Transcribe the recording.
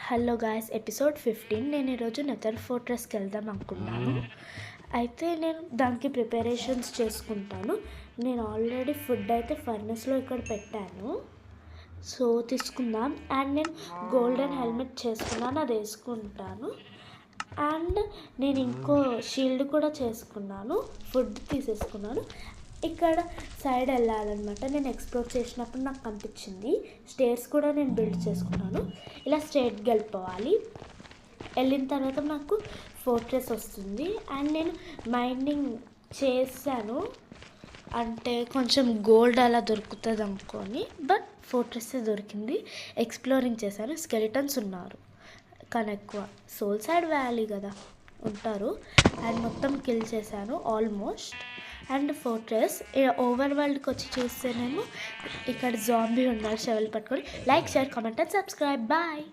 Hello guys, episode 15. నేను ఈరోజు Nether ఫోర్ట్రెస్కి వెళ్దాం అనుకున్నాను. అయితే నేను దానికి ప్రిపరేషన్స్ చేసుకుంటాను. నేను ఆల్రెడీ ఫుడ్ అయితే ఫర్నెస్లో ఇక్కడ పెట్టాను. సో తీసుకుందాం. అండ్ నేను గోల్డెన్ హెల్మెట్ చేసుకున్నాను, అది వేసుకుంటాను. అండ్ నేను ఇంకో షీల్డ్ కూడా చేసుకున్నాను, ఫుడ్ తీసేసుకున్నాను. ఇక్కడ సైడ్ వెళ్ళాలన్నమాట. నేను ఎక్స్ప్లోర్ చేసినప్పుడు నాకు కనిపించింది. స్టేర్స్ కూడా నేను బిల్డ్ చేసుకున్నాను. ఇలా స్ట్రైట్గా వెళ్ళిపోవాలి. వెళ్ళిన తర్వాత నాకు ఫోర్ట్రెస్ వస్తుంది. అండ్ నేను మైనింగ్ చేశాను, అంటే కొంచెం గోల్డ్ అలా దొరుకుతుంది అనుకొని, బట్ ఫోర్ట్రెస్ దొరికింది. ఎక్స్ప్లోరింగ్ చేశాను. స్కెలిటన్స్ ఉన్నారు కానీ ఎక్కువ సోల్ సైడ్ వ్యాలీ కదా ఉంటారు. అండ్ మొత్తం కిల్ చేశాను ఆల్మోస్ట్. అండ్ ఫోర్ట్రెస్ ఓవర్ వరల్డ్కి వచ్చి చూస్తేనేమో ఇక్కడ జాంబీ ఉన్నారు షెవెల్ పట్టుకొని. Like, share, comment and subscribe. Bye.